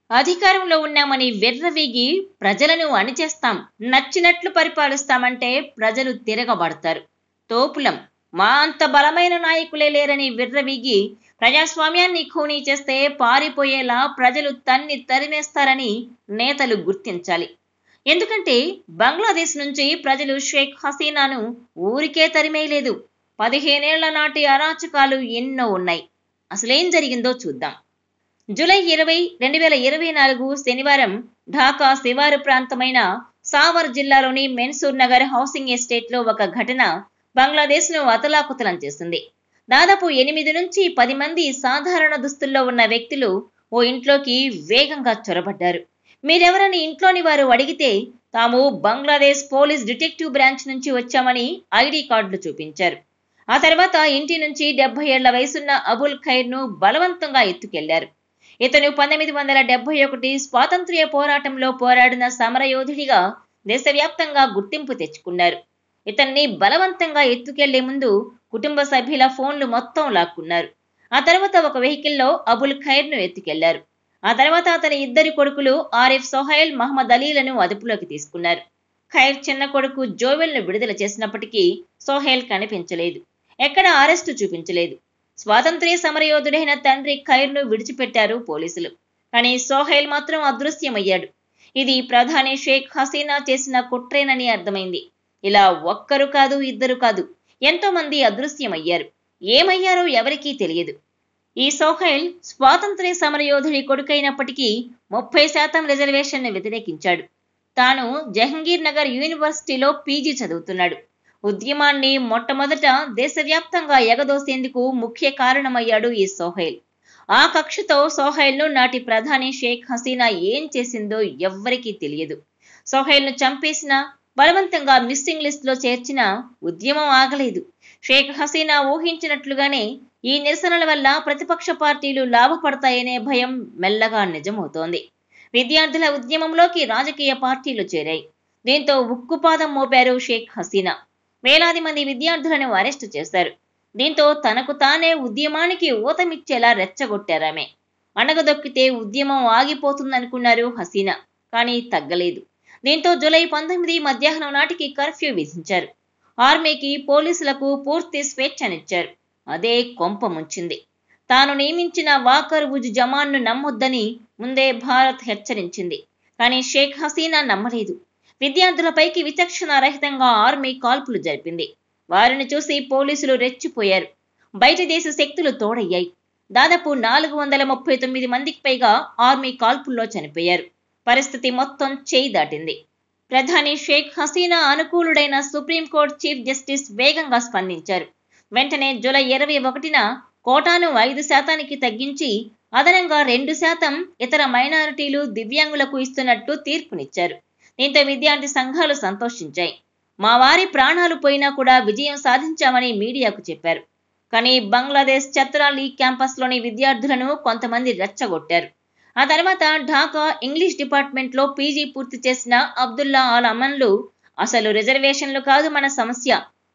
అధికారంలో ఉన్నామని వెర్రవీగి ప్రజలను అణిచేస్తాం, నచ్చినట్లు పరిపాలిస్తామంటే ప్రజలు తిరగబడతారు. తోపులం, మా అంత బలమైన నాయకులే లేరని విర్రవీగి ప్రజాస్వామ్యాన్ని ఖూనీ చేస్తే పారిపోయేలా ప్రజలు తన్ని తరిమేస్తారని నేతలు గుర్తించాలి. ఎందుకంటే బంగ్లాదేశ్ నుంచి ప్రజలు షేక్ హసీనాను ఊరికే తరిమేయలేదు. 15 ఏళ్ల నాటి అరాచకాలు ఎన్నో ఉన్నాయి. అసలేం జరిగిందో చూద్దాం. జూలై 20, 2024 శనివారం ఢాకా శివారు ప్రాంతమైన సావర్ జిల్లాలోని మెన్సూర్ నగర్ హౌసింగ్ ఎస్టేట్లో ఒక ఘటన బంగ్లాదేశ్ను అతలాకుతలం చేసింది. దాదాపు 8 నుంచి 10 మంది సాధారణ దుస్తుల్లో ఉన్న వ్యక్తులు ఓ ఇంట్లోకి వేగంగా చొరబడ్డారు. మీరెవరని ఇంట్లోని వారు అడిగితే తాము బంగ్లాదేశ్ పోలీస్ డిటెక్టివ్ బ్రాంచ్ నుంచి వచ్చామని ఐడి కార్డులు చూపించారు. ఆ తర్వాత ఇంటి నుంచి 70 ఏళ్ల వయసున్న అబుల్ ఖైర్ను బలవంతంగా ఎత్తుకెళ్లారు. ఇతను 1971 స్వాతంత్ర్య పోరాటంలో పోరాడిన సమరయోధుడిగా దేశవ్యాప్తంగా గుర్తింపు తెచ్చుకున్నారు. ఇతన్ని బలవంతంగా ఎత్తుకెళ్లే ముందు కుటుంబ సభ్యుల ఫోన్లు మొత్తం లాక్కున్నారు. ఆ తర్వాత ఒక వెహికల్లో అబుల్ ఖైర్ను ఎత్తుకెళ్లారు. ఆ తర్వాత అతని 2 కొడుకులు ఆరిఫ్, సోహైల్, మహమ్మద్ అలీలను అదుపులోకి తీసుకున్నారు. ఖైర్ చిన్న కొడుకు జోవెల్ను విడుదల చేసినప్పటికీ సోహైల్ కనిపించలేదు. ఎక్కడా అరెస్టు చూపించలేదు. స్వాతంత్ర్య సమరయోధుడైన తండ్రి ఖైర్ను విడిచిపెట్టారు పోలీసులు. కానీ సోహైల్ మాత్రం అదృశ్యమయ్యాడు. ఇది ప్రధాని షేక్ హసీనా చేసిన కుట్రేనని అర్థమైంది. ఇలా ఒక్కరు కాదు, ఇద్దరు కాదు, ఎంతో మంది అదృశ్యమయ్యారు. ఏమయ్యారో ఎవరికీ తెలియదు. ఈ సోహైల్ స్వాతంత్ర్య సమరయోధుడి కొడుకైనప్పటికీ 30% రిజర్వేషన్ను వ్యతిరేకించాడు. తాను జహంగీర్ నగర్ యూనివర్సిటీలో పీజీ చదువుతున్నాడు. ఉద్యమాన్ని మొట్టమొదట దేశవ్యాప్తంగా ఎగదోసేందుకు ముఖ్య కారణమయ్యాడు ఈ సోహైల్. ఆ కక్షతో సోహైల్ను నాటి ప్రధాని షేక్ హసీనా ఏం చేసిందో ఎవ్వరికీ తెలియదు. సోహైల్ను చంపేసినా, బలవంతంగా మిస్సింగ్ లిస్టులో చేర్చిన ఉద్యమం ఆగలేదు. షేక్ హసీనా ఊహించినట్లుగానే ఈ నిరసనల వల్ల ప్రతిపక్ష పార్టీలు లాభపడతాయనే భయం మెల్లగా నిజమవుతోంది. విద్యార్థుల ఉద్యమంలోకి రాజకీయ పార్టీలు చేరాయి. దీంతో ఉక్కుపాదం మోపారు షేక్ హసీనా. వేలాది మంది విద్యార్థులను అరెస్టు చేశారు. దీంతో తనకు తానే ఉద్యమానికి ఊతమిచ్చేలా రెచ్చగొట్టారామె. అణగదొక్కితే ఉద్యమం ఆగిపోతుందనుకున్నారు హసీనా. కానీ తగ్గలేదు. దీంతో జూలై 19 మధ్యాహ్నం నాటికి కర్ఫ్యూ విధించారు. ఆర్మీకి, పోలీసులకు పూర్తి స్వేచ్ఛనిచ్చారు. అదే కొంప ముంచింది. తాను నియమించిన వాకర్ ఉజ్ జమాన్ను నమ్మొద్దని ముందే భారత్ హెచ్చరించింది. కానీ షేక్ హసీనా నమ్మలేదు. విద్యార్థులపైకి విచక్షణ రహితంగా ఆర్మీ కాల్పులు జరిపింది. వారిని చూసి పోలీసులు రెచ్చిపోయారు. బయట దేశ శక్తులు తోడయ్యాయి. దాదాపు 439 మందికి పైగా ఆర్మీ కాల్పుల్లో చనిపోయారు. పరిస్థితి మొత్తం చేయి దాటింది. ప్రధాని షేక్ హసీనా అనుకూలుడైన సుప్రీంకోర్టు చీఫ్ జస్టిస్ వేగంగా స్పందించారు. వెంటనే జూలై 21న కోటాను 5%కి తగ్గించి అదనంగా 2% ఇతర మైనారిటీలు, దివ్యాంగులకు ఇస్తున్నట్టు తీర్పునిచ్చారు. దీంతో విద్యార్థి సంఘాలు సంతోషించాయి. మా వారి ప్రాణాలు పోయినా కూడా విజయం సాధించామని మీడియాకు చెప్పారు. కానీ బంగ్లాదేశ్ ఛత్రాలీ క్యాంపస్లోని విద్యార్థులను కొంతమంది రెచ్చగొట్టారు. ఆ తర్వాత ఢాకా ఇంగ్లీష్ డిపార్ట్మెంట్లో పీజీ పూర్తి చేసిన అబ్దుల్లా ఆల్ అమన్లు అసలు రిజర్వేషన్లు కాదు మన సమస్య,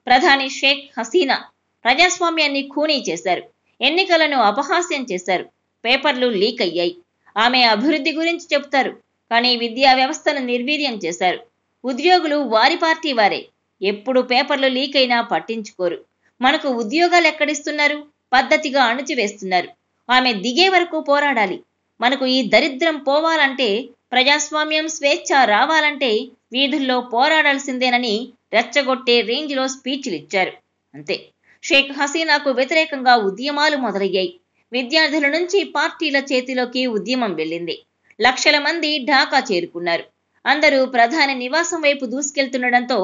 ప్రధాని షేక్ హసీనా ప్రజాస్వామ్యాన్ని ఖూనీ చేశారు, ఎన్నికలను అపహాస్యం చేశారు, పేపర్లు లీక్ అయ్యాయి, ఆమె అభివృద్ధి గురించి చెబుతారు, కానీ విద్యా వ్యవస్థను నిర్వీర్యం చేశారు. ఉద్యోగులు వారి పార్టీ వారే. ఎప్పుడు పేపర్లు లీక్ అయినా పట్టించుకోరు. మనకు ఉద్యోగాలు ఎక్కడిస్తున్నారు? పద్ధతిగా అణచివేస్తున్నారు. ఆమె దిగే వరకు పోరాడాలి. మనకు ఈ దరిద్రం పోవాలంటే, ప్రజాస్వామ్యం, స్వేచ్ఛ రావాలంటే వీధుల్లో పోరాడాల్సిందేనని రెచ్చగొట్టే రేంజ్లో స్పీచ్లు ఇచ్చారు. అంతే. షేక్ హసీనాకు వ్యతిరేకంగా ఉద్యమాలు మొదలయ్యాయి. విద్యార్థుల నుంచి పార్టీల చేతిలోకి ఉద్యమం వెళ్ళింది. లక్షల మంది ఢాకా చేరుకున్నారు. అందరూ ప్రధాని నివాసం వైపు దూసుకెళ్తుండటంతో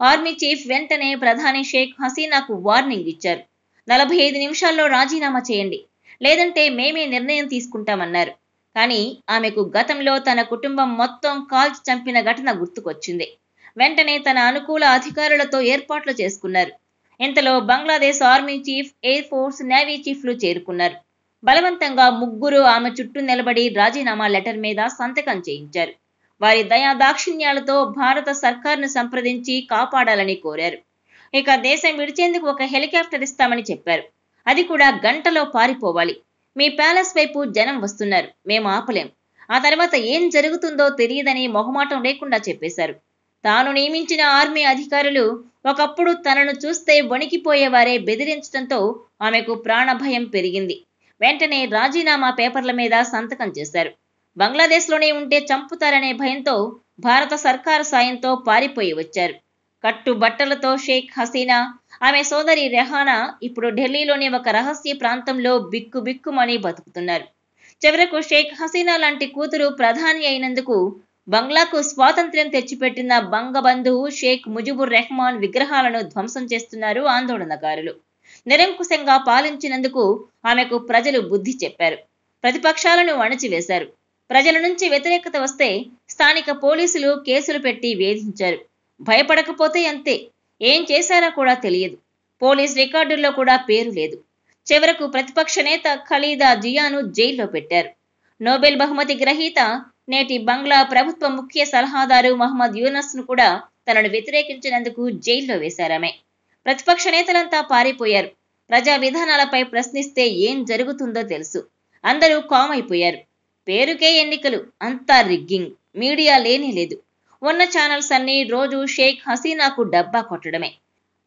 ఆర్మీ చీఫ్ వెంటనే ప్రధాని షేక్ హసీనాకు వార్నింగ్ ఇచ్చారు. 45 నిమిషాల్లో రాజీనామా చేయండి, లేదంటే మేమే నిర్ణయం తీసుకుంటామన్నారు. కానీ ఆమెకు గతంలో తన కుటుంబం మొత్తం కాల్చి చంపిన ఘటన గుర్తుకొచ్చింది. వెంటనే తన అనుకూల అధికారులతో ఏర్పాట్లు చేసుకున్నారు. ఇంతలో Bangladesh army chief, air force, navy చీఫ్లు చేరుకున్నారు. బలవంతంగా 3 ఆమె చుట్టూ నిలబడి రాజీనామా లెటర్ మీద సంతకం చేయించారు. వారి దయాదాక్షిణ్యాలతో భారత సర్కార్ను సంప్రదించి కాపాడాలని కోరారు. ఇక దేశం విడిచేందుకు ఒక హెలికాప్టర్ ఇస్తామని చెప్పారు. అది కూడా గంటలో పారిపోవాలి. మీ ప్యాలెస్ వైపు జనం వస్తున్నారు, మేము ఆపలేం. ఆ తర్వాత ఏం జరుగుతుందో తెలియదని మొహమాటం లేకుండా చెప్పేశారు. తాను నియమించిన ఆర్మీ అధికారులు ఒకప్పుడు తనను చూస్తే వణికిపోయేవారే బెదిరించడంతో ఆమెకు ప్రాణభయం పెరిగింది. వెంటనే రాజీనామా పేపర్ల మీద సంతకం చేశారు. బంగ్లాదేశ్లోనే ఉంటే చంపుతారనే భయంతో భారత సర్కారు సాయంతో పారిపోయి వచ్చారు. కట్టుబట్టలతో షేక్ హసీనా, ఆమె సోదరి రెహానా ఇప్పుడు ఢిల్లీలోని ఒక రహస్య ప్రాంతంలో బిక్కుబిక్కుమని బతుకుతున్నారు. చివరకు షేక్ హసీనా లాంటి కూతురు ప్రధాని అయినందుకు బంగ్లాకు స్వాతంత్ర్యం తెచ్చిపెట్టిన బంగబంధువు షేక్ ముజిబుర్ రెహమాన్ విగ్రహాలను ధ్వంసం చేస్తున్నారు ఆందోళనకారులు. నిరంకుశంగా పాలించినందుకు ఆమెకు ప్రజలు బుద్ధి చెప్పారు. ప్రతిపక్షాలను అణచివేశారు. ప్రజల నుంచి వ్యతిరేకత వస్తే స్థానిక పోలీసులు కేసులు పెట్టి వేధించారు. భయపడకపోతే అంతే. ఏం చేశారో కూడా తెలియదు. పోలీస్ రికార్డుల్లో కూడా పేరు లేదు. చివరకు ప్రతిపక్ష నేత ఖలీదా జియాను జైల్లో పెట్టారు. నోబెల్ బహుమతి గ్రహీత, నేటి బంగ్లా ప్రభుత్వ ముఖ్య సలహాదారు మహమ్మద్ యూనస్ ను కూడా తనను వ్యతిరేకించినందుకు జైల్లో వేశారామె. ప్రతిపక్ష నేతలంతా పారిపోయారు. ప్రజా విధానాలపై ప్రశ్నిస్తే ఏం జరుగుతుందో తెలుసు. అందరూ కామ్ అయిపోయారు. పేరుకే ఎన్నికలు, అంతా రిగ్గింగ్. మీడియా లేనే లేదు. ఉన్న ఛానల్స్ అన్నీ రోజు షేక్ హసీనాకు డబ్బా కొట్టడమే.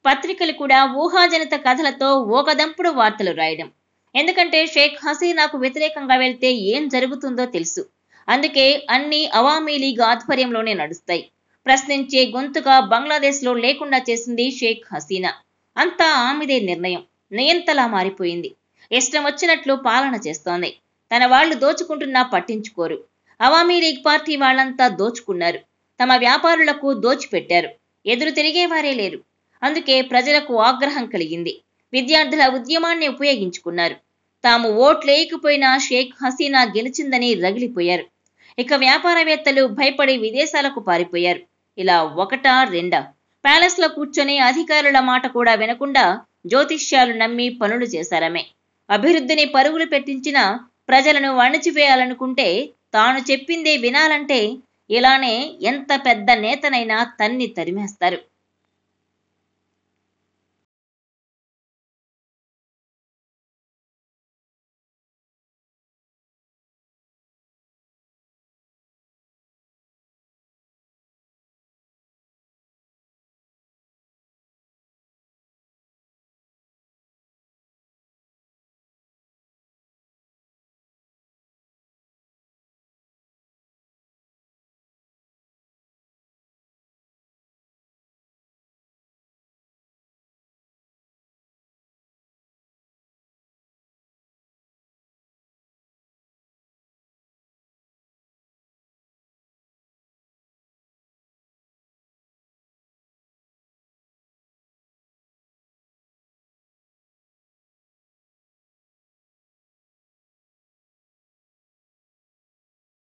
పత్రికలు కూడా ఊహాజనిత కథలతో ఓకదంపుడు వార్తలు రాయడం. ఎందుకంటే షేక్ హసీనాకు వ్యతిరేకంగా వెళ్తే ఏం జరుగుతుందో తెలుసు. అందుకే అన్ని అవామీ లీగ్ ఆధ్వర్యంలోనే నడుస్తాయి. ప్రశ్నించే గొంతుగా బంగ్లాదేశ్లో లేకుండా చేసింది షేక్ హసీనా. అంతా ఆమెదే నిర్ణయం. నియంతలా మారిపోయింది. ఇష్టం వచ్చినట్లు పాలన చేస్తోంది. తన వాళ్లు దోచుకుంటున్నా పట్టించుకోరు. అవామీ లీగ్ పార్టీ వాళ్ళంతా దోచుకున్నారు. తమ వ్యాపారులకు దోచిపెట్టారు. ఎదురు తిరిగేవారే లేరు. అందుకే ప్రజలకు ఆగ్రహం కలిగింది. విద్యార్థుల ఉద్యమాన్ని ఉపయోగించుకున్నారు. తాము ఓట్లేయకపోయినా షేక్ హసీనా గెలిచిందని రగిలిపోయారు. ఇక వ్యాపారవేత్తలు భయపడి విదేశాలకు పారిపోయారు. ఇలా ఒకటా రెండా? ప్యాలెస్ లో కూర్చొని అధికారుల మాట కూడా వినకుండా జ్యోతిష్యాలు నమ్మి పనులు చేశారమే. అభివృద్ధిని పరుగులు పెట్టించిన ప్రజలను అణచివేయాలనుకుంటే, తాను చెప్పిందే వినాలంటే ఇలానే ఎంత పెద్ద నేతనైనా తన్ని తరిమేస్తారు.